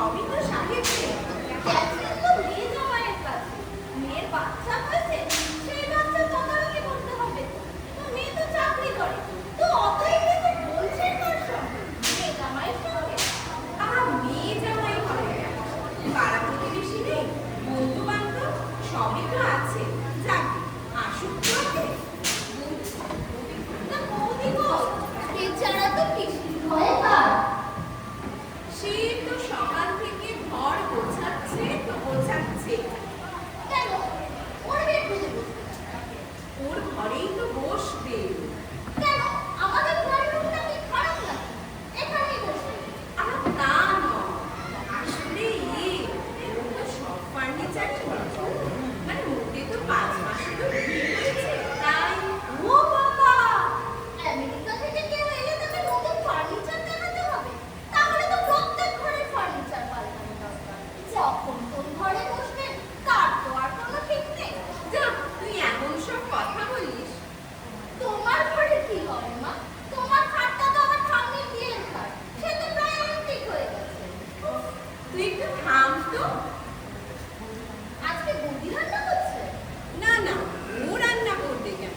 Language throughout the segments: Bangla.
সবই তো সাহেবকে গেছেন তো মেয়ে জামাইয়ের কাছে। মেয়ের বাচ্চা হয়েছে, সেই বাচ্চা তদারকি করতে হবে। তো মেয়ে তো চাকরি করে, তো অতই কিন্তু বলছেন কার সঙ্গে? মেয়ে জামাইয়ের সঙ্গে। আর মেয়ে জামাই হবে কেন? পাড়া প্রতিবেশী নেই, বন্ধু বান্ধব সবই তো আছে। যাক, আসুক তো আগে। না বৌদি গো, বেচারা তো পিসির ভয়ে কার। সে তো সকাল থেকে ঘর গোছাচ্ছে তো গোছাচ্ছে। কেন? ওর বেডরুমে বসবে। ওর ঘরেই তো বসবে। কেন? আমাদের ঘরের রুমটা কি খারাপ নাকি? এখানেই বসবে। আর তা নয়, আসলে ও তো সব ফার্নিচারই নতুন। মানে মোটে তো 5 মাসেরও বেশি হয়েছে, তাই। ও বাবা! আমেরিকা থেকে কেউ এলে তাকে নতুন ফার্নিচার দেখাতে হবে। তাহলে তো প্রত্যেক ঘরের ফার্নিচার পাল্টানো দরকার। যখন কোন ঘরে বসবেন তার তো আর কোনো ঠিক নেই। যা, তুই এমন সব কথা বলিস। তোমার ঘরে কি হবে মা? তোমার খাটটা তো আমার ঠাম্মির বিয়ের খাট। সে তো প্রায় অ্যান্টিক হয়ে গেছে। উফ, তুই একটু থাম তো। আজকে বৌদি রান্না করছে? না না, ও রান্না করবে কেন?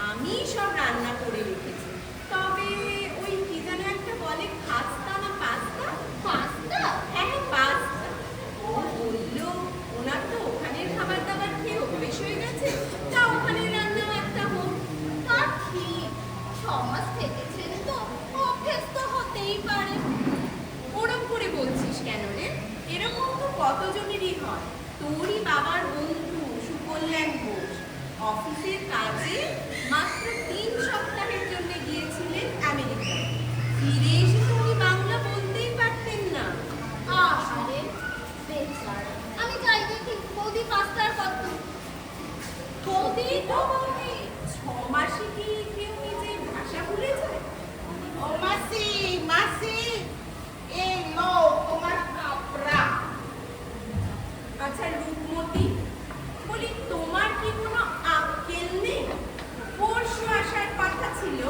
আমি সব রান্না করে রেখেছি। তবে ওই কি যেন একটা বলে, খাস্তা না পাস্তা? পাস্তা? হ্যাঁ, পাস্তা। ও বললো ওনার তো ওখানের খাবার দাবার খেয়ে অভ্যেস হয়ে গেছে, তা ওখানের রান্নাও একটা হোক। তা ঠিক। 6 মাস থেকেছেন তো অভ্যেস তো হতেই পারে। ওরম করে বলছিস কেন রে? এরকম তো কতজনেরই হয়। তোরই বাবার বন্ধু সুকল্যাণ ঘোষ অফিসের কাজে মাত্র 3 সপ্তাহের জন্য গিয়েছিলেন আমেরিকা। ফিরে এসে তো উনি বাংলা বলতেই পারতেন না। আরে বেচারা। আমি যাই দেখি বৌদি পাস্তার কত। বৌদি তো বৌদি, 6 মাসে কি কেউ নিজের ভাষা ভুলে যায়? ও মাসি, মাসি, এই লো তোমার কাপড়া। আচ্ছা রূপমতি, বলি তোমার কি কোনো আক্কেল নেই? পরশু আসার কথা ছিল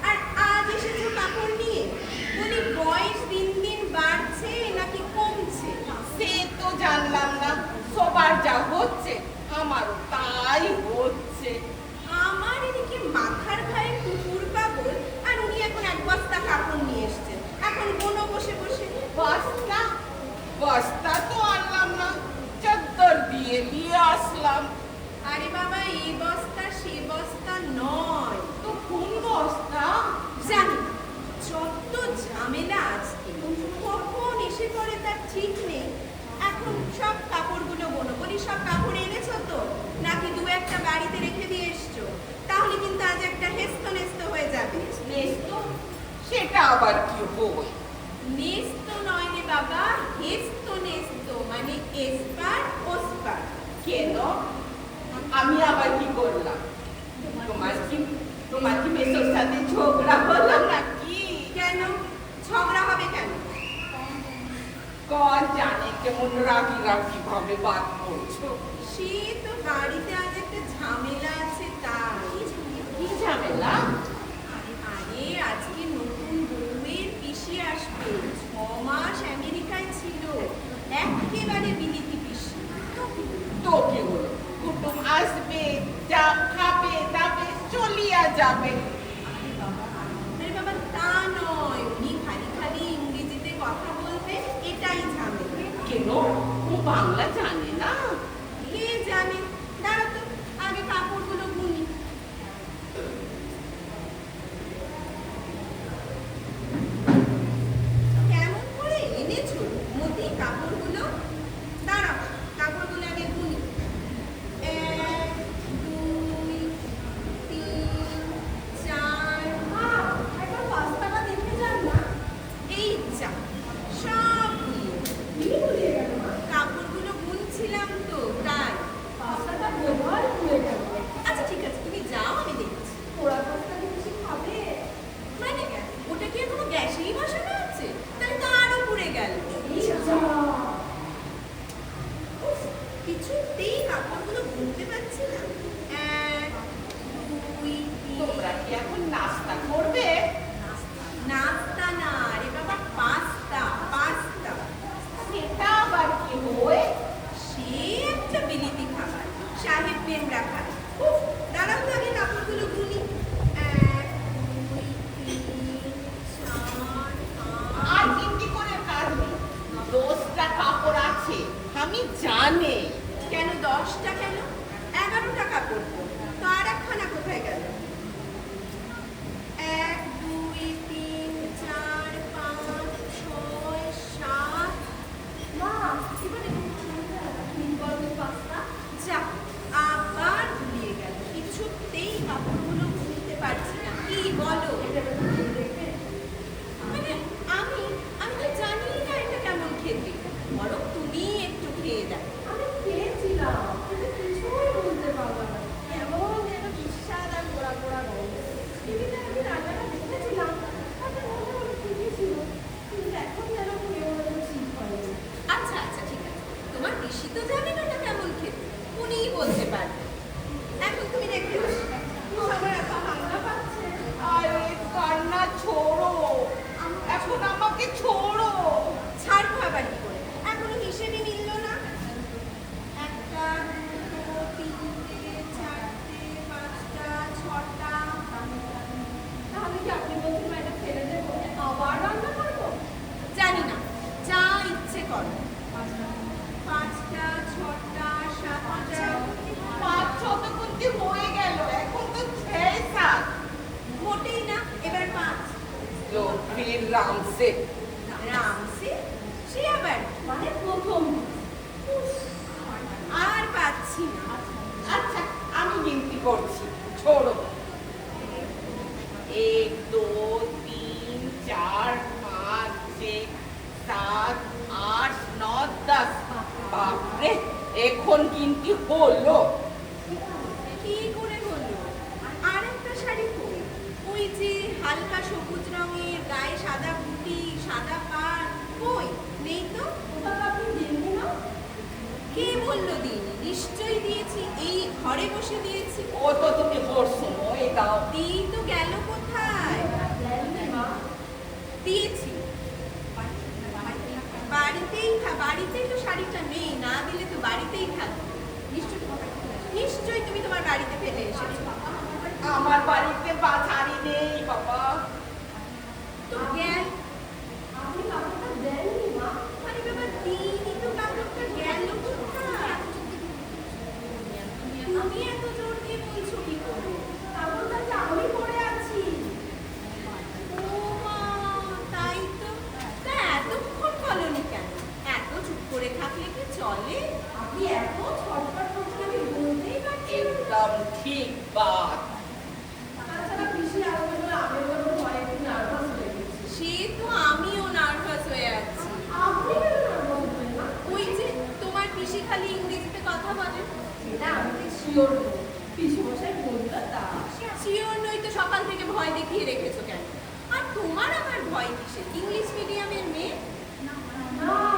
আর আজ এসেছো কাপড় নিয়ে। বলি বয়স দিন দিন বাড়ছে নাকি কমছে? সে তো জানলাম না, সবার যা হচ্ছে আমারও তাই হচ্ছে। আমার এদিকে মাথার ঘায়ে কুকুর পাগল, আর উনি এখন 1 বস্তা কাপড় নিয়ে এসছেন। এখন কোনো বসে বসে। বস্তা বস্তা তো আনলাম না, চাদর দিয়ে নিয়ে আসলাম। আরে বাবা, এই বস্তা সে বস্তা নয়। তো কোন বস্তা? জানি না, যত ঝামেলা আজকে, কখন এসে পড়ে তার ঠিক নেই। এখন সব কাপড়গুলো বোনো। বলি সব কাপড় এনেছো তো, নাকি 2-1টা বাড়িতে রেখে দিয়ে এসছো? তাহলে কিন্তু আজ একটা হেস্ত নেস্ত হয়ে যাবে। নেস্ত? সেটা আবার কি হয়? নেস্ত নয় রে বাবা, হেস্ত নেস্ত, মানে এসপার ওসপার। কেন? আমি আবার কি করলাম? তোমার কি মেসোর সাথে ঝগড়া হলো নাকি? কেন ঝগড়া হবে কেন? কর জানে কেমন রাগি রাগি ভাবে বাদ করছো। সে তো বাড়িতে আজ একটা ঝামেলা আছে, তাই। কি ঝামেলা? আরে আজকে নতুন বউয়ের পিসি আসবে। 6 মাস আমেরিকায় ছিল, একেবারে বিলিতি পিসি। তো কি হলো? কুটুম আসবে, যা খাবে দাবে চলিয়া যাবে। আরে বাবা তা নয়, উনি খালি খালি ইংরেজিতে কথা বলবে, এটাই ঝামেলা। কেন? ও বাংলা জানে না? কে জানে। দাঁড়া তো, আগে কাপড়গুলো গুনি। কেমন করে এনেছো মতি কাপড়গুলো? দাঁড়াও, কাপড়গুলো আগে গুনি। 1, 2, 3, 4। একবার বস্তাটা দেখে যান না। এই যা, সব গুলিয়ে কাপড়গুলো গুনছি। আমি জানি। কেন 10টা কেন 11টা কাপড় তো আর একখানা কোথায় গেল? 1 2 3 4 5 6 7 মা এবারে বলতো পাস্তা যা আবার ভুলিয়ে গেল। কিছুতেই কাপড়গুলো বুনতে পারছি না। কি বলো? মানে আমি আমি তো জানি না এটা কেমন খেতে। বরং তুমি একটু খেয়ে দেখো। আমি খেয়েছিলাম কিন্তু কিছুই বলতে পারলাম না কেমন যেন বিস্বাদ আর গোড়া গোড়া গন্ধ টিভিতে আমি রান্নাটা দেখেছিলাম তাতে মনে হলো ঠিকই ছিল কিন্তু এখন যেন কেউ ঠিক হয়নি আচ্ছা আচ্ছা ঠিক আছে, তোমার পিসি তো জানেন ওটা কেমন খেতে, উনিই বলতে পারবেন। এখন তুমি দেখে সবাই এত হাঙ্গা পাচ্ছে আরে কান্না ছোড়ো, এখন আমাকে ছোড়ো। ছাড়বো আবার কি করে? এখনো হিসেবে মিলল না। 1টা 2টো 3টে 4টে 5টা 6টা। তাহলে কি আপনি বলছেন এটা ফেলে দেবো আবার রান্না করবো জানি না, যা ইচ্ছে করো। 5টা 6টা 7টা। 5-6 তো গুনতি হয়ে গেল, এখন তো 6-7। মোটেই না, এবার 5। লো ফির রামসে। রামসে সে আবার মানে প্রথম আর পাচ্ছি না। আচ্ছা আমি গিনতি করছি, ছোড়ো। 1 2 3 4 5 6 7 8 9 10। বাপরে, এখন গিনতি হলো। কি করে হলো? আর একটা শাড়ি কই? ওই যে হালকা সবুজ রঙের, গায়ে সাদা বুটি, সাদা পাড়, কই? নেই তো। ওটা আপনি দেননি না কে বললো দিইনি? নিশ্চয়ই দিয়েছি, এই ঘরে বসে দিয়েছি। ও তো তুমি করছো ওই দাও। দিই তো গেল কোথায়? দেননি মা দিয়েছি বাড়িতেই তো শাড়িটা নেই, না দিলে তো বাড়িতেই থাকবে। নিশ্চয়ই তুমি তোমার বাড়িতে ফেলে এসেছো। আমার বাড়িতে বাছারি নেই বাবা। তো গেল আপনি কাপড়টা দেননি মা আরে বাবা, দিইনি তো, কাপড়টা গেল কোথায়? তুমি এত জোর দিয়ে বলছো কি করে? কাপড়টা যে আমি পরে আছি ও মা, তাই তো। তা এতক্ষণ বলনি কেন? এত চুপ করে থাকলে কি চলে? আপনি এত ছটফট করছেন আমি বলতেই পারছি না। একদম ঠিক বাত। তাছাড়া কৃষি আরম্ভ করে আমি বলবো ভয় একটু নার্ভাস হয়ে গেছি সে তো আমিও নার্ভাস হয়ে আছি। আপনি কেন নার্ভাস হবেন না ওই যে তোমার পিসি খালি ইংরেজিতে কথা বলে। সেটা আমি ঠিক শিওর নই পিসি মশাই বললো তা শিওর নই তো সকাল থেকে ভয় দেখিয়ে রেখেছো কেন? আর তোমার আবার ভয় কিসে? ইংলিশ মিডিয়ামের মেয়ে। না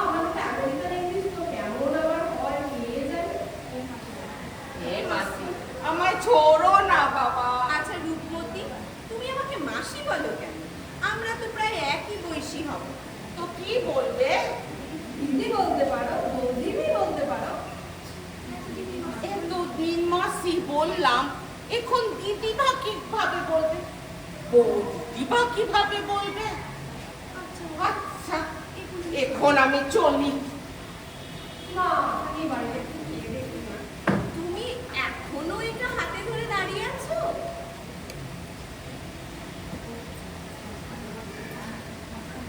আমার আমেরিকান ইংলিশ তো কেমন আবার হয় কে জানে এ মাসি, আমায় ছোড়ো না বাবা। আচ্ছা রূপমতী, তুমি আমাকে মাসি বলো কেন? আমরা তো প্রায় একই বয়সী হব। তো কি বলবে? দিদি বলতে পারো বৌদিদি বলতে পারো এতদিন মাসি বললাম, এখন দিদিমা কিভাবে বলবে? বৌদিমা কিভাবে বলবে? আচ্ছা এখন আমি চলি। না এই বাড়িতে একটু গিয়ে দেখি না তুমি এখনো এটা হাতে ধরে দাঁড়িয়ে আছো?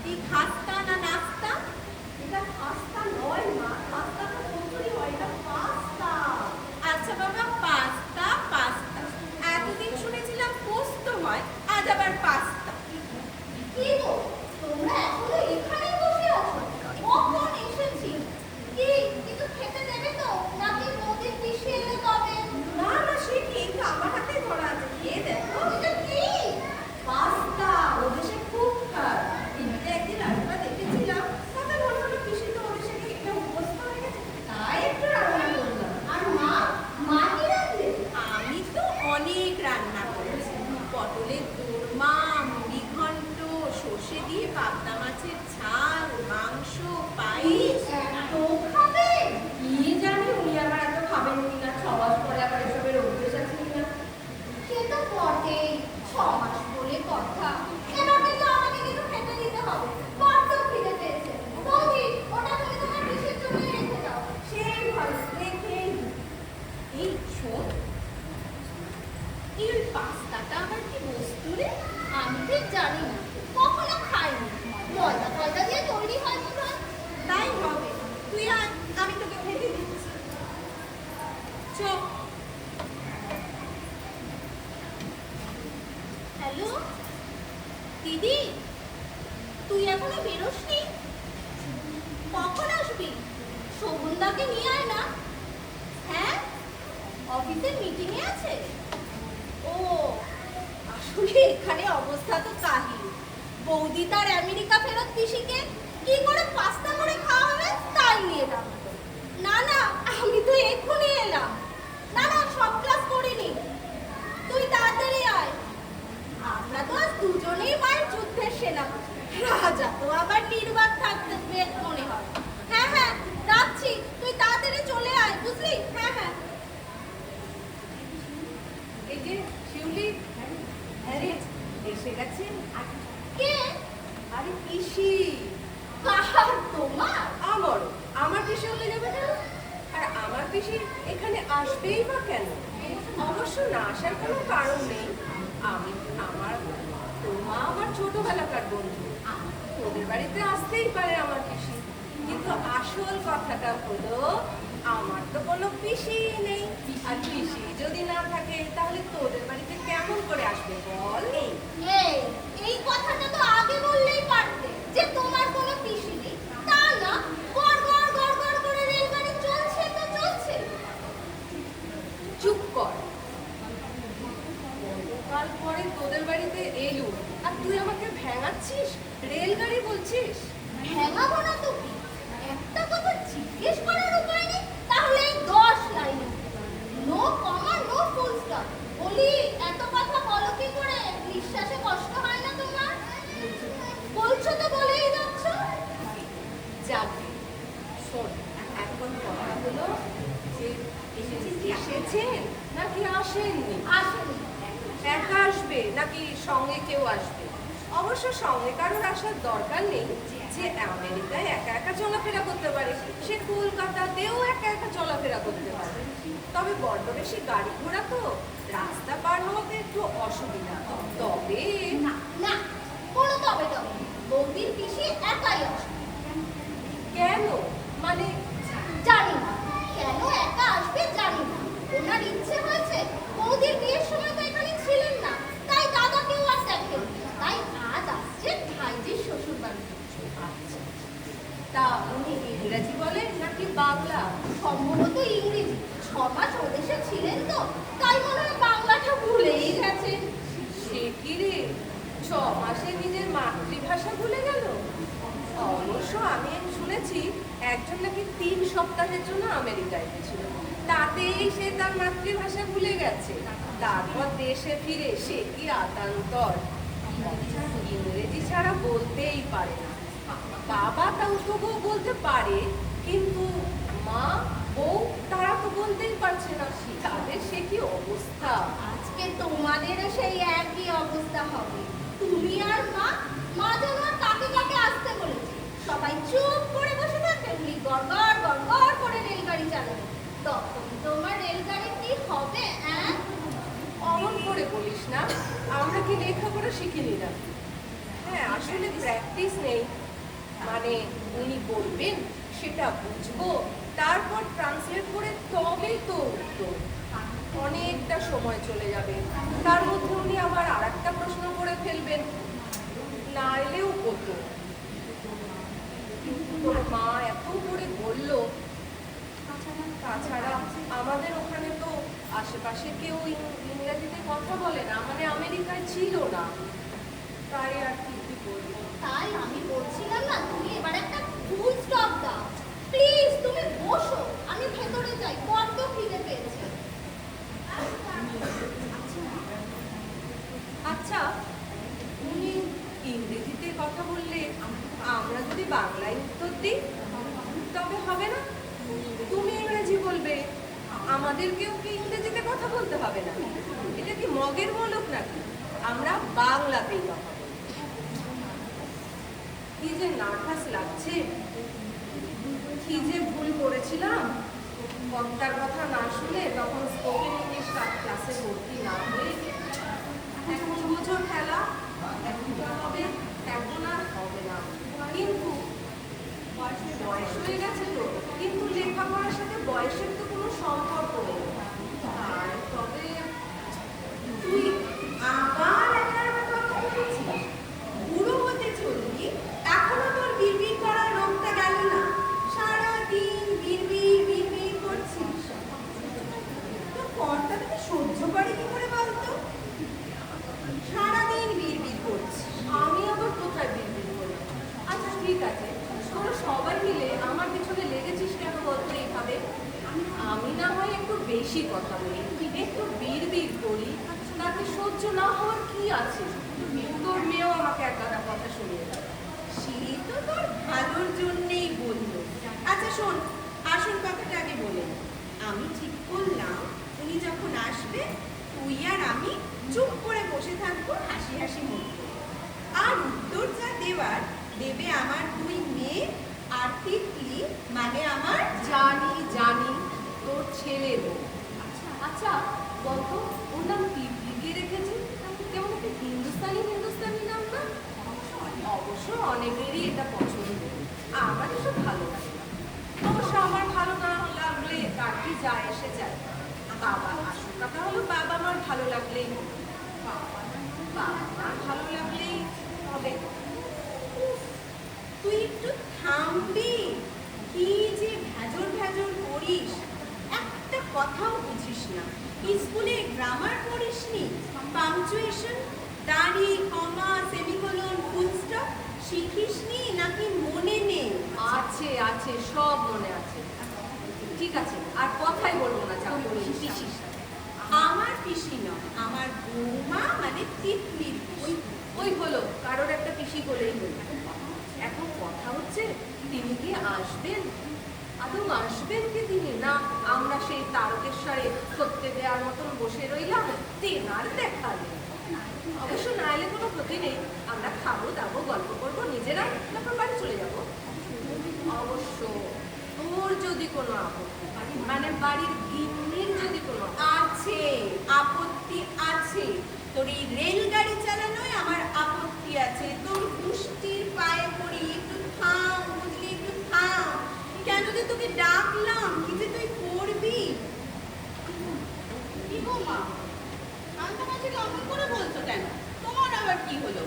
এই খাস্তা না নাস্তা? এটা পাস্তা নয় মা পাস্তা তো কচুরি হয় এটা পাস্তা আচ্ছা বাবা, পাস্তা পাস্তা এতদিন শুনেছিলাম পোস্ত হয়, আজ আবার পাস্তা। কি গো তোমরা এখনো এখানেই বসে আছো কখন এসেছি কি কিছু খেতে দেবে তো নাকি বৌদির পিসি এলে তবে না না, সে কি, এই তো আমার হাতেই ধরা আছে, খেয়ে দেখো। এটা কি পাস্তা ওদেশে খুব খায়। টিভিতে একদিন রান্না আমি তোকে খেতে দিচ্ছি। চ। হ্যালো দিদি, তুই এখনো বেরোসনি? কখন আসবি? শোভনদাকে নিয়ে আয় না। হ্যাঁ, অফিসের মিটিংয়ে আছে। ও, আসলে এখানে অবস্থা তো কাহিল। বৌদি তার আমেরিকা ফেরত পিসিকে কি করে পাস্তা করে খাওয়া হবে তাই নিয়ে ডাকতো। না না, আমি তো এক্ষুনি এলাম। না না, সব ক্লাস করিনি। তুই তাড়াতাড়ি আয়। আমরা তো আজ দুজনেই মায়ের যুদ্ধের সেনাপতি। রাজা তো আবার নির্বাক থাকতে বেদ মনে হয়। হ্যাঁ হ্যাঁ, রাখছি, তুই তাড়াতাড়ি চলে আয়, বুঝলি? হ্যাঁ হ্যাঁ। এই যে শিউলি, আরে এসে গেছেন। কে? আরে পিসি। কাহার? তোমার? আমার পিসি হলে যাবে কেন? আর আমার পিসি এখানে আসবেই বা কেন? অবশ্য না আসার কোনো কারণ নেই। তোমা আমার ছোটবেলাকার বন্ধু। ওদের বাড়িতে আসতেই পারে আমার পিসি, কিন্তু আসল কথাটা হলো আমার তো কোনো পিসি নেই। আর পিসি যদি না থাকে তাহলে তোদের বাড়িতে কেমন করে আসবে বল? এই এই কথাটা তো আগে বললেই পারতে যে তোমার কোনো পিসি নেই। তা না, গড় গড় গড় গড় করে রেলগাড়ি চলছে তো চলছে। চুপ কর। কাল পরে তোদের বাড়িতে এলুম আর তুই আমাকে ভেঙাচ্ছিস, রেলগাড়ি বলছিস? ভেঙাবো না তো কি? একটা কথা জিজ্ঞেস করার উপায় নেই, তাহলে এই 10 লাইন নো কমা নো ফুল স্টপ। বলি, এত কথা বলো কি করে? নিঃশ্বাসে কষ্ট হয় না তোমার? বলছো তো বলেই যাচ্ছ। যাবে। শোন, এখন কথা হলো যে এসেছেন নাকি আসেননি? আসেনি। একা আসবে নাকি সঙ্গে কেউ আসবে? অবশ্য সঙ্গে কারোর আসার দরকার নেই। যে আমেরিকায় একা একা চলাফেরা করতে পারে সে কলকাতাতেও একা একা চলাফেরা করতে পারে। তবে বড্ড বেশি গাড়ি ঘোড়া তো রাস্তা পার হওয়াতে একটু অসুবিধা। তবে না না, কোনো তবে তবে। বৌদির পিসি একাই আসবে। কেন? মানে জানি না কেন একা আসবে, জানি না। ওনার ইচ্ছে হয়েছে। বৌদির বিয়ের সময় তো এখানে ছিলেন না, তাই দাদাকেও আর দেখেন। তাই আজ আসছে ভাইজির শ্বশুর বাড়ি। আচ্ছা, তা উনি ইংরেজি বলেন নাকি বাংলা? সম্ভবত ইংরেজি। 6 মাস ওদেশে ছিলেন তো, তাই মনে হয় বাংলাটা ভুলেই গেছেন। সে কি রে, 6 মাসে নিজের মাতৃভাষা ভুলে গেল? অবশ্য আমি শুনেছি একজন নাকি 3 সপ্তাহের জন্য আমেরিকায় গেছিল, তাতেই সে তার মাতৃভাষা ভুলে গেছে। তারপর দেশে ফিরে সে কি আতান্তর, ইংরেজি ছাড়া বলতেই পারে না। বাবা তাও তবুও বলতে পারে, কিন্তু মা বউ তারা তো বলতেই পারছে না। তাদের সে কি অবস্থা। আজকে তোমাদেরও সেই একই অবস্থা হবে। তুমি আর মা, মা যেন আর কাকে কাকে আসতে বলেছে। সবাই চুপ করে বসে থাকবে, উনি গড়গড় গড়গড় করে রেলগাড়ি চালাবে। তখন তোমার রেলগাড়ি কি হবে? হ্যাঁ, অমন করে বলিস না, আমরা কি লেখাপড়া শিখিনি না? হ্যাঁ, আসলে প্র্যাকটিস নেই। মানে উনি বলবেন সেটা বুঝবো, তারপর ট্রান্সলেট করে তবেই তো উত্তর। অনেকটা সময় চলে যাবে, তার মধ্যে উনি আবার আরেকটা প্রশ্ন করে ফেলবেন, না এলেও হতো। কিন্তু তোর মা এত করে বললো। তাছাড়া আমাদের ওখানে তো আশেপাশে কেউ ইংরেজিতে কথা বলে না, মানে আমেরিকায় ছিল না, তাই আর কি বলবো। তাই আমি বলছিলাম না, তুমি এবার একটা ফুল স্টপ দাও প্লিজ। তুমি বসো, আমি ভেতরে যাই, বড্ড খিদে পেয়েছে। আচ্ছা, উনি ইংরেজিতে কথা বললে আমরা যদি বাংলায় উত্তর দিই তবে হবে না? তুমি ইংরেজি বলবে, আমাদেরকেও কি ইংরেজিতে কথা বলতে হবে না? এটা কি মগের মুলুক নাকি? আমরা বাংলাতেই কথা বলবো। কি যে নার্ভাস লাগছে, কি যে ভুল করেছিলাম। বক্তার কথা না শুনে তখন স্পোকেন ইংলিশ ক্লাসে ভর্তি না হয়ে এখন বোঝো খেলা, এখন হবে, এখন আর হবে না। কিন্তু বয়স হয়ে গেছে তো, কিন্তু লেখা বেশি কথা বলি, একটু বিড়বিড় করি, তাতে সহ্য না হওয়ার কি আছে? তোর মেয়েও আমাকে এক গাদা কথা শুনিয়ে দেয়। সে তো তোর ভালোর জন্যেই বললো। আচ্ছা শোন, আসল কথাটা আগে বলে নি। আমি ঠিক করলাম উনি যখন আসবে তুই আর আমি চুপ করে বসে থাকবো হাসি হাসি মুখ করে। আর উত্তর যা দেওয়ার দেবে আমার দুই মেয়ে আর তিতলি, মানে আমার জানি জানি তোর ছেলে বউ। আচ্ছা বলতো ওর নাম তিতলিকে রেখেছে, কেমন একটা হিন্দুস্তানি হিন্দুস্তানি নাম না? অবশ্য অনেকেরই এটা পছন্দ, আমার এসব ভালো লাগে না। অবশ্য আমার ভালো না লাগলে তার কি যায় এসে যায়? বাবা আসল কথা হলো বাবা মার ভালো লাগলেই হলো। বাবা মার ভালো লাগলেই হবে। তুই একটু থামবি? কি যে ভেজর ভেজর করিস, একটা কথাও বুঝিস না। স্কুলে গ্রামার পড়িসনি? পাংচুয়েশন, দাড়ি, কমা, সেমিকোলন, ফুল স্টপ শিখিসনি নাকি মনে নেই? আছে আছে, সব মনে আছে। ঠিক আছে, আর কথাই বলবো না, যা বলিস পিসিস। আমার পিসি নয়, আমার বৌমা মানে তিতলির পিসি। ওই হলো, কারোর একটা পিসি বলেই হলো। এখন কথা হচ্ছে তিনি কি আসবেন? আদৌ আসবেন কি তিনি, না আমরা সেই তারকেশ্বরে সত্যি দেওয়ার মতন বসে রইলাম, তেনার দেখা নেই? অবশ্য না এলে কোনো ক্ষতি নেই, আমরা খাবো দাবো গল্প করবো নিজেরা, তারপর বাড়ি চলে যাবো। অবশ্য তোর যদি কোনো আপত্তি, মানে বাড়ির গিন্নির যদি কোনো আছে, আপত্তি আছে। তোর এই রেলগাড়ি চালানোয় আমার আপত্তি আছে। তোর দুষ্টির পায়ে পড়ি, একটু থাম বুঝলি, একটু থাম। কেন যে তোকে ডাকলাম, কি যে তুই করবি? কি গো মা, শান্ত মাঝিকে অমন করে বলছো কেন? তোমার আবার কি হলো?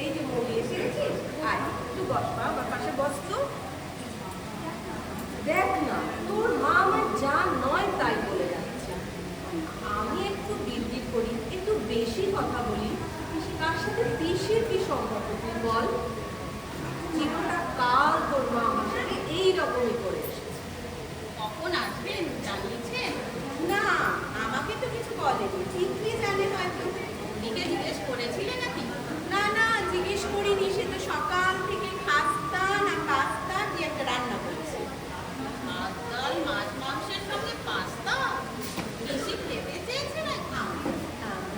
এই যে মৌলি এসে গেছিস, আয় একটু বস, মা আমার পাশে বস তো। দেখ না, তোর মা আমার যা নয় তাই বলে যাচ্ছে। আমি একটু বিড়বিড় করি, একটু বেশি কথা বলি, তার সাথে পিসির কি সম্পর্ক তুই বল? জীবনটা কাল তোর মা আমার সাথে এইরকমই করে এসেছে। কখন আসবেন জানিয়েছেন? না, আমাকে তো কিছু বলেনি। ঠিক কি জানে হয়তো। দিকে জিজ্ঞেস করেছিলে নাকি? না না, জিজ্ঞেস করিনি। সে তো সকাল থেকে খাস্তা না পাস্তা কি একটা রান্না করছে। ভাত ডাল মাছ মাংসের সঙ্গে পাস্তা বেশি খেতে চেয়েছে নাকি? আমার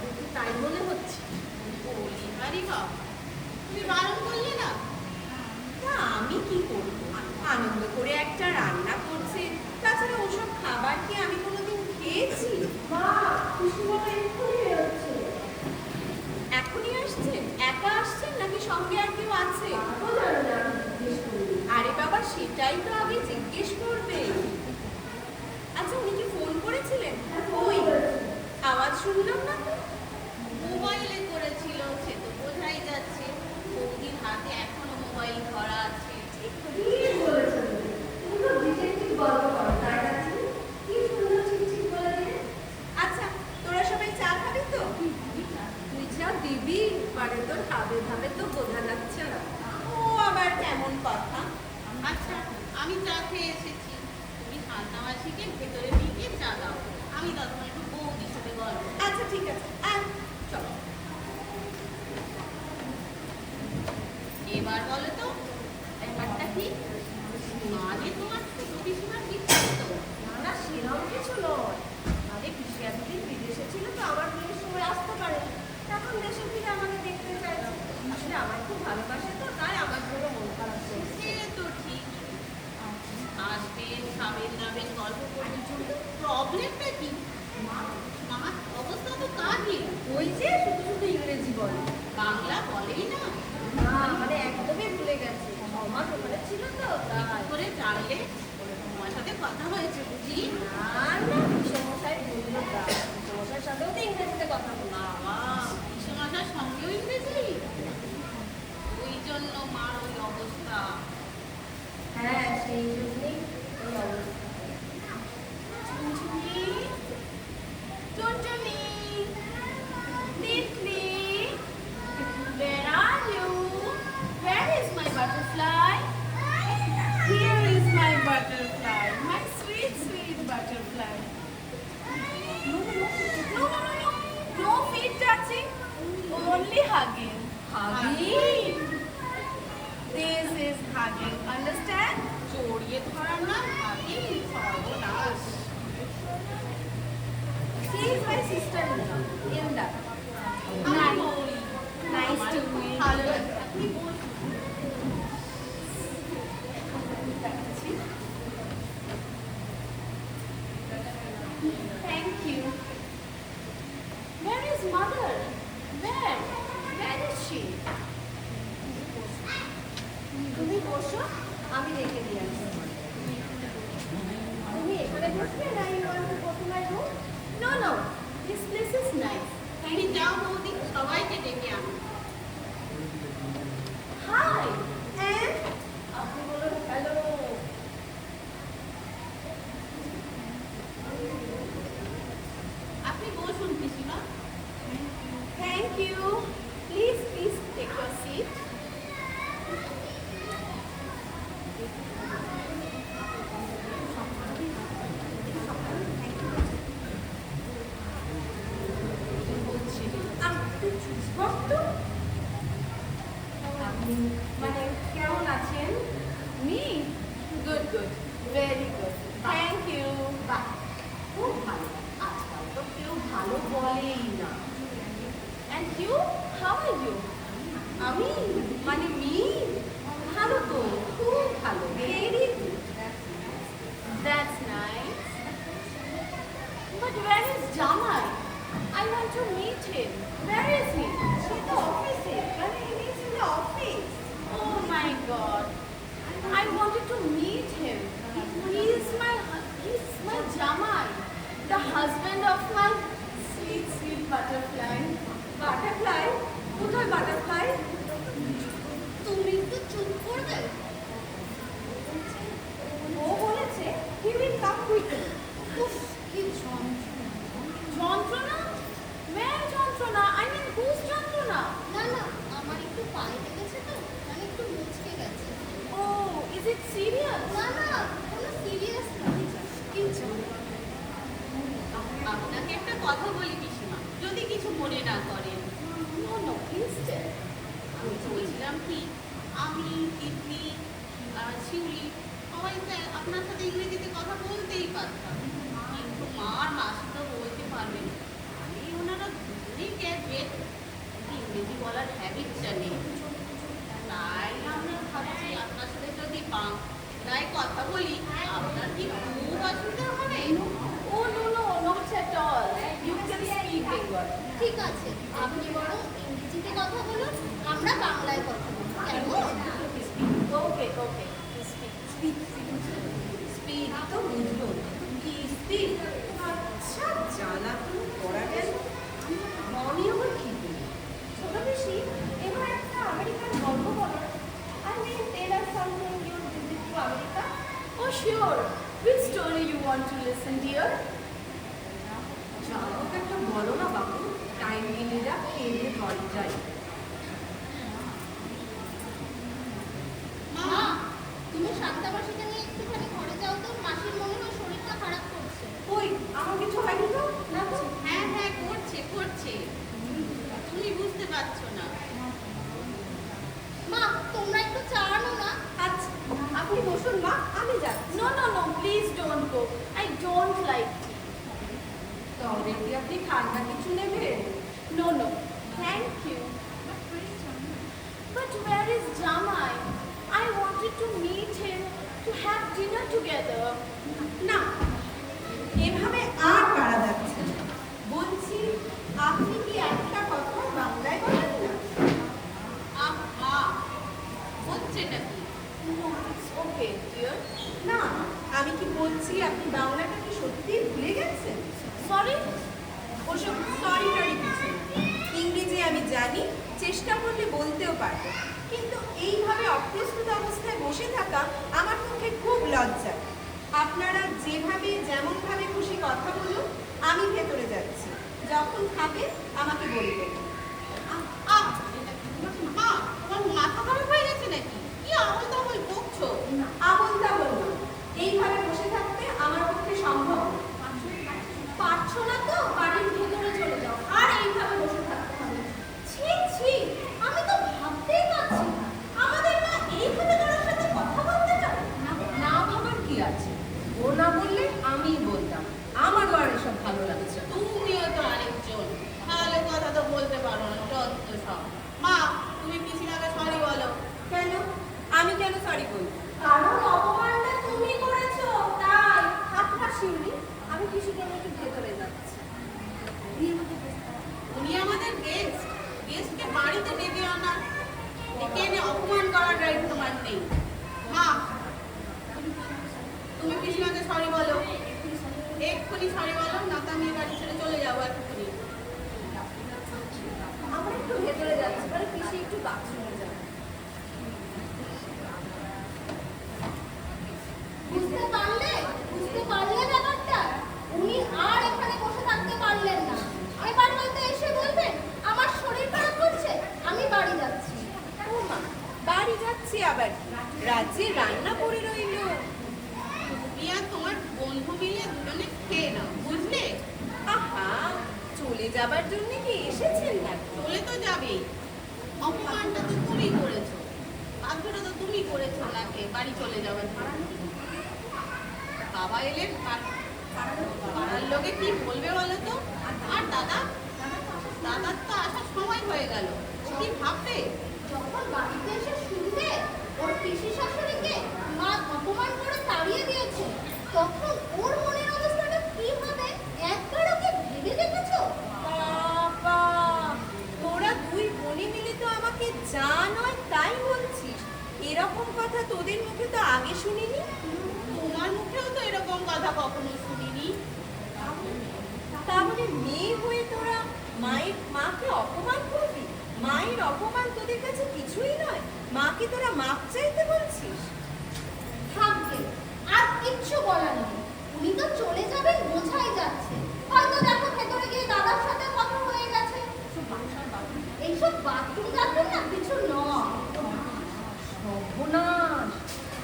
একটু তাই মনে হচ্ছে। বলি বাড়ি বাপ, তুমি বারণ করলে না? তা আমি কি করবো? আনন্দ করে একটা রান্না করছে। তাছাড়া ওসব খাবার কি আমি কোনোদিন খেয়েছি? মা, পিসিমা এক্ষুনি বেরোচ্ছে। এখনই আসছেন? একা আসছেন নাকি সঙ্গে আর কেউ আছে? আরে বাবা, সেটাই তো আগে জিজ্ঞেস করবে। আচ্ছা, উনি কি ফোন করেছিলেন? ওই আওয়াজ শুনলাম না তো। মোবাইলে করেছিল, সে তো বোঝাই যাচ্ছে। বৌদির হাতে এখনো মোবাইল ধরা আছে। আচ্ছা, তোরা সবাই চা খাবি তো? তুই যা দিবি, মানে তোর ভাবে ভাবে তো বোঝা যাচ্ছে না। ও আবার কেমন কথা? আচ্ছা, আমি চা খেয়ে এসেছি। তুমি শান্তা মাসিকে ভেতরে নিয়ে গিয়ে চা দাও, আমি তখন একটু বৌদির সাথে গল্প করি। আচ্ছা ঠিক আছে, আয় চলো। এবার বলো তো, ব্যাপারটা কি? মানে তোমার ছোট পিসিমার পিছিয়ে তো? না সেরকম কিছু নয়, আরে পিসি এতদিন বিদেশে ছিল তো আমার বিয়ের সময় আসতে পারে, এখন দেশে ফিরে আমাকে দেখতে চাইছে। আসলে আমার খুব ভালোবাসে তো, তাই আমার জন্য মন খারাপ করছে। সে তো ঠিক, আসবেন খাবেন দাবেন গল্প করবেন, কিন্তু প্রবলেমটা কি? মামার অবস্থা তো কাহিল, ওই যে শুধু শুধু ইংরেজি বলে, বাংলা বলেই না। না মানে একদমই ভুলে গেছে, আমার ওখানে ছিল তো তাই। কি করে জানলে? তোমার সাথে কথা হয়েছে বুঝি? আর না পিসমশাই বললো তাই, পিসমশাইয়ের সাথেও তো ইংরেজিতে কথা বলি। বাবা, পিসেমাশার সঙ্গেও ইংরেজি? ওই জন্য মার ওই অবস্থা। হ্যাঁ সেই জন্যই ওই অবস্থা। টুনটুনি, টুনটুনি, Titli, where are you? Where is my butterfly? Here is my butterfly, my sweet, sweet butterfly. only hugging. Hugging? This is hugging. Understand? জড়িয়ে ধরার নাম ভাবি সর্বনাশ। She is my sister-in-law, Inda. আমি Nice. বলি, Nice আমার to খুব meet ভালো you. লাগে। আপনি বলুন। Thank you. Where is mother? Where? Where is she? তুমি বসো, আমি রেখে দিয়ে আসবো। তুমি এখানে বসবে না you want to go to my room? No, no. This place is nice. তুমি যাও বৌদি, সবাইকে ডেকে আনো। Hi. And আপনি বলুন hello. আপনি বসুন পিসিমা। Thank you. Please, please take your seat. আপনি মানে কেমন আছেন? Me? Good, good. Very good. Thank you. বাহ, খুব ভালো। আজকাল তো কেউ ভালো বলেই না। And you? How are you? আমি মানে মি ভালো তো, খুব ভালো। Very good. That's nice. But where is Jamai? I want to meet him. Where is he? She's the office. He's in the office. Oh my God. I wanted to meet him. He's my Jamai, the husband of my sweet, sweet butterfly. Butterfly? কোথায় butterfly? তুমি একটু চুপ করবে? ও বলেছে he will come quickly. উফ, কি যন্ত্রণা। যন্ত্রণা? Where যন্ত্রণা? I mean whose যন্ত্রণা? না না, আমার একটু পায়ে লেগেছে তো, মানে একটু মুচকে গেছে। Oh, is it serious? না না, কোনো সিরিয়াস না। কি যন্ত্রণা। আপনাকে একটা কথা বলি পিসিমা, যদি কিছু মনে না করেন। No, no, please tell. আমি বলছিলাম কি, আমি তিতলি শিউলি সবাই তো আপনার সাথে ইংরেজিতে কথা বলতেই পারতাম, কিন্তু মা আর মাসি তো বলতে পারবেন না। আমি ওনারা দুজনেই গ্র্যাজুয়েট, ইংরেজি বলার হ্যাবিটটা নেই। তাই আমরা ভাবছি আপনার সাথে যদি বাংলায় কথা বলি আপনার কি খুব অসুবিধা হবে? Oh, no, no, not at all. You can speak Bengali. ঠিক আছে, আপনি বরং ইংরেজিতে কথা বলুন, আমরা বাংলায় কথা বলবো, কেমন? Okay, okay. Speak. স্পিড তো বুঝলো কি স্পিড? আচ্ছা জানা তো করা গেল। আমি আবার কি বলি? ছোট বেশি এবার একটা আমেরিকান গল্প বলো। I mean, tell us something your visit to America. Oh, sure. Which story you want to listen, dear? জানো তো একটা বলো না বাবু, টাইম দিলে যা খেয়ে ঘরে যাই। মা, তুমি শান্তা মাসিকে নিয়ে একটুখানি ঘরে যাও তো, মাসির মনে হয় শরীরটা খারাপ করছে। ওই আমার কিছু হয়নি তো? না তো? হ্যাঁ হ্যাঁ, করছে। তুমি বুঝতে পারছো না। মা, তোমরা একটু চা আনো না। আচ্ছা আপনি বসুন মা, আমি যাচ্ছি। No, no, no. Please don't go. I don't like tea. তবে কি আপনি ঠান্ডা কিছু নেবেন? No, no. Thank you. But where is Jamai? I wanted to meet him to have dinner together. না এভাবে আর পারা যাচ্ছে না। বলছি আপনি কি একটা কথা বাংলায় বলেন না? মা, হচ্ছেটা কি? No, it's okay, dear. না আমি কি বলছি আপনি বাংলাটা কি সত্যি ভুলে গেছেন? Sorry? ওসব সরি টরি কিছু না। ইংরেজি আমি জানি, চেষ্টা করলে বলতেও পারবো, কিন্তু এইভাবে অপ্রস্তুত অবস্থায় বসে থাকা আমার পক্ষে খুব লজ্জা। আপনারা যেভাবে যেমনভাবে খুশি কথা বলুন, আমি ভেতরে যাচ্ছি। যখন খাবে আমাকে বলবেন। মা, তোমার মাথা খারাপ হয়ে গেছে নাকি? কি আমল তামল বকছো? আমল তামল না, এইভাবে বসে থাকতে আমার পক্ষে সম্ভব না। পারছো না তো বাড়ির ভেতরে চলে যাও আর এইভাবে বসে থাকতে হবে। ছি ছি আছে, ও না বললে আমিই বলতাম। আমারও আর এসব ভালো লাগছে না। তুমিও তো আরেকজন, ভালো কথা তো বলতে পারো না, যত সব। মা, তুমি পিসিমাকে সরি বলো। কেন? আমি কেন সরি বলবো? কারণ অপমানটা তুমি করেছো তাই। আপনার শিউলি, আমি পিসিকে নিয়ে একটু ভেতরে যাচ্ছি। উনি আমাদের গেস্ট, গেস্টকে বাড়িতে ডেকে আনা, ডেকে এনে অপমান করার রাইট তোমার নেই। মা, তুমি পিসিমাকে সরি বলো, এক্ষুনি সরি বলো, না তো আমি বাড়ি ছেড়ে চলে যাবো এক্ষুনি। আমরা একটু ভেতরে যাচ্ছি, মানে পিসি একটু বাথরুমে যাবে। বুঝতে পারলে? বুঝতে পারলে ব্যাপারটা? উনি আর এখানে বসে থাকতে পারলেন না। এবার হয়তো এসে বলবেন আমার শরীর খারাপ করছে, আমি বাড়ি যাচ্ছি। ও মা, বাড়ি যাচ্ছি আবার কি? রাজ্যে রান্না করে রইলো। তুমি আর তোমার বন্ধু মিলে দুজনে খেয়ে নাও, বুঝলে? আহা, চলে যাবার জন্য কি এসেছেন নাকি? চলে তো যাবেই, অপমানটা তো তুমি করেছো, বাধ্যটা তো তুমি করেছো ওনাকে বাড়ি চলে যাওয়ার জন্য। বাবা এলে পাড়ার লোকে কি বলবে বলো তো? আর দাদার তো আসার সময় হয়ে গেল, ও কি ভাববে? যখন বাড়িতে এসে শুনবে ওর পিসি শাশুড়িকে মা অপমান করে তাড়িয়ে দিয়েছে, তখন ওর মনের অবস্থাটা কি হবে একবারও কি ভেবে দেখেছো? বাবা, তোরা দুই বোনে মিলে তো আমাকে যা নয় তাই বলছিস। এরকম কথা তোদের মুখে তো আগে শুনিনি। তোমার মুখেও তো এরকম কথা কখনো শুনিনি। তাহলে মেয়ে হয়ে তোরা মাকে অপমান করবি? মায়ের অপমান তোদের কাছে কিছুই নয়? মাকে তোরা মাপ চাইতে বলছিস? থাকবে, আর কিচ্ছু বলার নেই। উনি তো চলে যাবেন বোঝাই যাচ্ছে। হয়তো দেখো ভেতরে গিয়ে দাদার সাথে কথা হয়ে গেছে। এইসব বাথরুম টাথরুম না কিছু নয়। সর্বনাশ,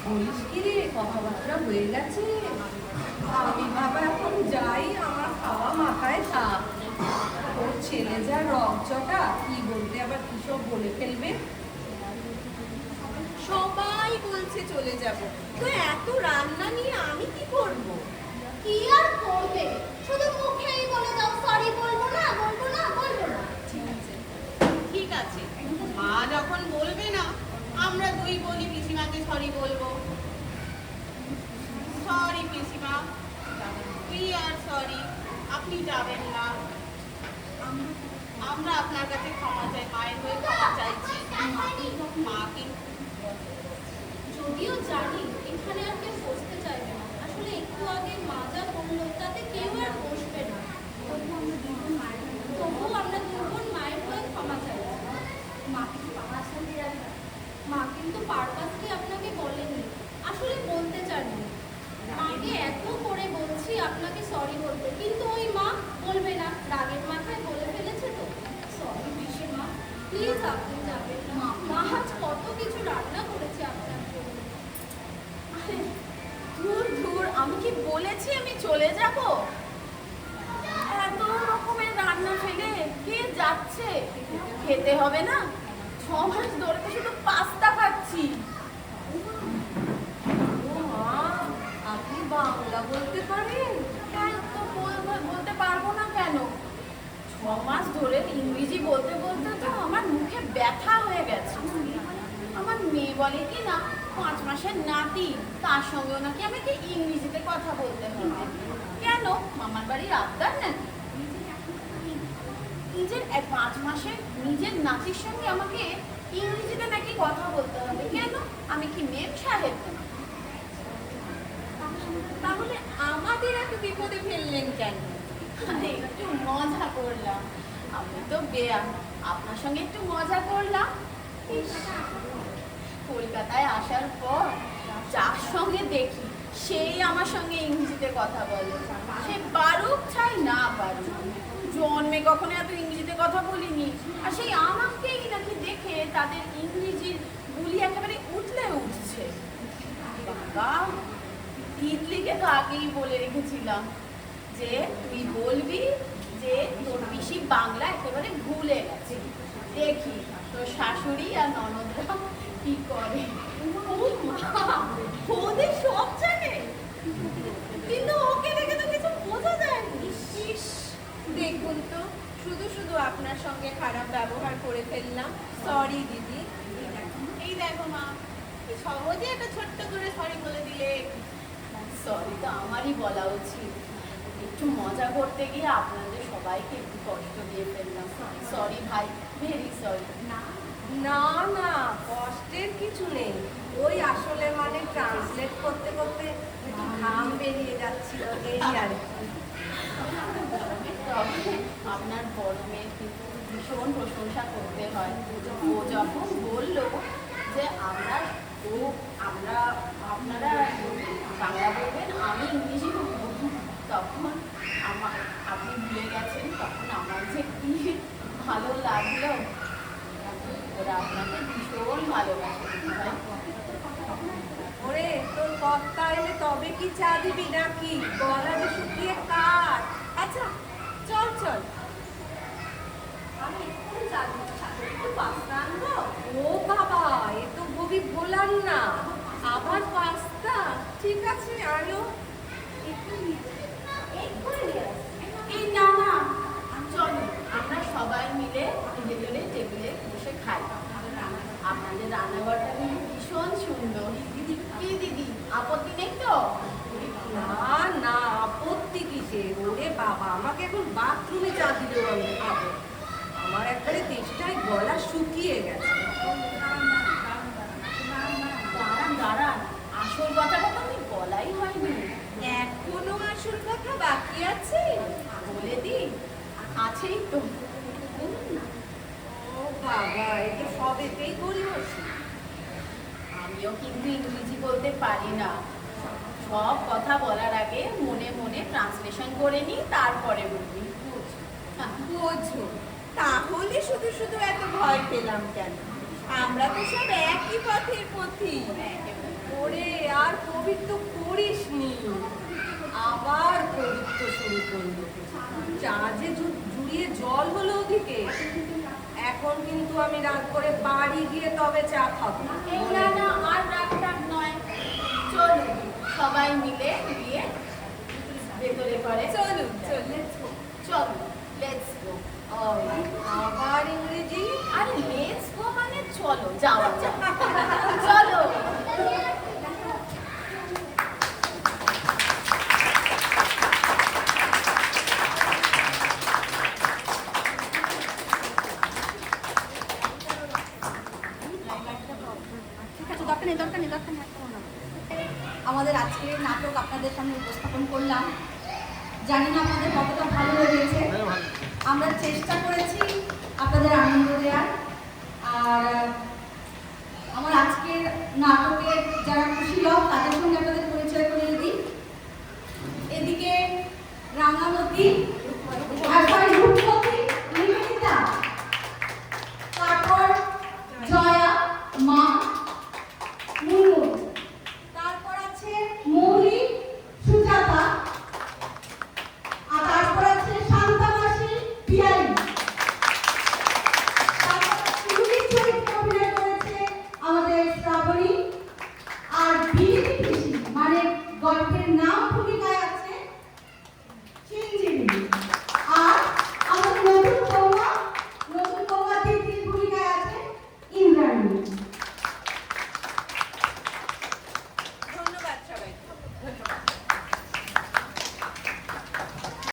বলিস কি রে, কথাবার্তা হয়ে গেছে? আমি বাবা এখন যাই, আমার খাওয়া মাথায় থাক। ওর ছেলে যা রকচটা, কি বলতে আবার কি সব বলে ফেলবে। সবাই বলছে চলে যাব, তো এত রান্না নিয়ে আমি কি করব? কি আর করবে, শুধু মুখেই বলে দাও সরি, বলবো না বলবো না বলবো না। ঠিক আছে, মা যখন বলবে না, আমরা দুই বলি পিসিমাকে সরি বলবো। সরি পিসিমা, উই আর সরি, আপনি যাবেন না। আমরা আপনার কাছে ক্ষমা চাই, মায়ের হয়ে ক্ষমা চাইছি। মা কিন্তু যদিও জানি এখানে আর কেউ বসতে চাইবে না, আসলে একটু আগে মা যা বললো তাতে কেউ আর বসবে না। তবুও আমরা দুজন মায়ের হয়ে ক্ষমা চাইছি। মা কিন্তু মা কিন্তু পারপাসলি আপনাকে বলেনি, আসলে বলতে চাননি। মাকে এত করে বলছি আপনাকে সরি বলতে, কিন্তু ওই মা বলবে না, রাগের মাথায় বলে ফেলেছে তো। সরি পিসিমা, প্লিজ আপনি যাবেন না। মা আজ কত কিছু রান্না করেছে আপনার জন্য। ধুর ধুর, আমি কি বলেছি আমি চলে যাব? এত রকমের রান্না ফেলে কে যাচ্ছে? খেতে হবে না? 6 মাস ধরে তো শুধু পাস্তা খাচ্ছি। ও মা, আপনি বাংলা বলতে পারেন? কেন তো বলতে পারবো না কেন? 6 মাস ধরে ইংরেজি বলতে বলতে তো আমার মুখে ব্যথা হয়ে গেছে। আমার মেয়ে বলে কি না 5 মাসের নাতি, তার সঙ্গেও নাকি আমাকে ইংরেজিতে কথা বলতে হবে। কেন, মামার বাড়ির আবদার নাকি? নিজের 5 মাসের নিজের নাতির সঙ্গে আমাকে ইংরেজিতে নাকি কথা বলতে হবে। কেন, আমি কি মেম সাহেব? তাহলে আমাদের এত বিপদে ফেললেন কেন? আরে একটু মজা করলাম, আপনি তো বেয়া, আপনার সঙ্গে একটু মজা করলাম। ইস, কলকাতায় আসার পর যার সঙ্গে দেখি সেই আমার সঙ্গে ইংরেজিতে কথা বলে, সে পারুক চাই না পারুক। জন্মে কখনো এত ইংরেজিতে কথা বলিনি, আর সেই আমাকেই নাকি দেখে তাদের ইংরেজির বুলি একেবারে উঠলে উঠছে। বাবা, তিতলিকে তো আগেই বলে রেখেছিলাম যে তুই বলবি যে তোর পিসি বাংলা একেবারে ভুলে গেছে। দেখি তোর শাশুড়ি আর ননদরা কি করে। ও মা, ওদের সব জানে? আমারই বলা উচিত। একটু মজা করতে গিয়ে আপনাদের সবাইকে একটু কষ্ট দিয়ে ফেললাম। সরি ভাই, ভেরি সরি। না না, কষ্টের কিছু নেই। ওই আসলে মানে ট্রান্সলেট করতে করতে একটু ঘাম বেরিয়ে যাচ্ছিল, এই আর কি। তবে আপনার বড় মেয়ে কিন্তু ভীষণ প্রশংসা করতে হয়। ও যখন বললো যে আপনারা বাংলা বলবেন, আমি ইংরেজি বলবো, তখন আপনি ভুলে গেছেন, তখন আমার যে কি ভালো লাগলো। ওরা আপনাকে ভীষণ ভালোবাসে ভাই। ওরে, তোর কর্তা এলে তবে কি চা দিবি নাকি? গলা যে শুকিয়ে কাট। আচ্ছা চল চল, আমি এক্ষুনি চা দিচ্ছি। একটু পাস্তা আনবো? ও বাবা, এ তো খুবই ভোলার না। আবার পাস্তা? ঠিক আছে, আনো। এক্ষুনি নিয়ে আসছি। এই না না, চলো আমরা সবাই মিলে ভেতরে টেবিলে বসে খাই। আপনাদের রান্নাঘরটা কিন্তু ভীষণ সুন্দর। কি দিদি, আপত্তি নেই তো? না না, আপত্তি কিসের? ওরে বাবা, আমাকে এখন বাথরুমে চা দিলেও আমি খাবো। আমার একবারে তেষ্টায় গলা শুকিয়ে গেছে। দাঁড়ান দাঁড়ান, আসল কথাটা তো আমি বলাই হয়নি। এখনো আসল কথা বাকি আছে? বলে দিই, আছেই তো। ও বাবা, এ তো সবেতেই গড়িমসি। আমিও কিন্তু ইংরেজি বলতে পারি না। সব কথা বলার আগে মনে মনে ট্রান্সলেশন করে নিই, তারপরে বলি। বোঝো, তাহলে শুধু শুধু এত ভয় পেলাম কেন? আমরা তো সব একই পথের পথি। ওরে, আর পবিত্র করিস নি, আবার পবিত্র শুরু করলো। চা যে জুড়িয়ে জল হলো ওদিকে। এখন কিন্তু আমি রাগ করে বাড়ি গিয়ে তবে চা খাবো। এই না না, আর রাগ টাগ নয়। চলুন সবাই মিলে গিয়ে ভেতরে করে চলুন চলুন। চলুন, লেটস গো। আবার ইংরেজি? আরে লেটস গো মানে চলো, যাওয়া যাক। চলো। ঠিক আছে, দরকার নেই দরকার নেই দরকার নেই। আমাদের আজকের নাটক আপনাদের সামনে উপস্থাপন করলাম। জানি না আপনাদের কতটা ভালো লেগেছে। আমরা চেষ্টা করেছি আপনাদের আনন্দ দেওয়ার। আর আমার আজকের নাটকের যারা খুশি লোক তাদের সঙ্গে আপনাদের পরিচয় করিয়ে দিই। এদিকে রাঙামতি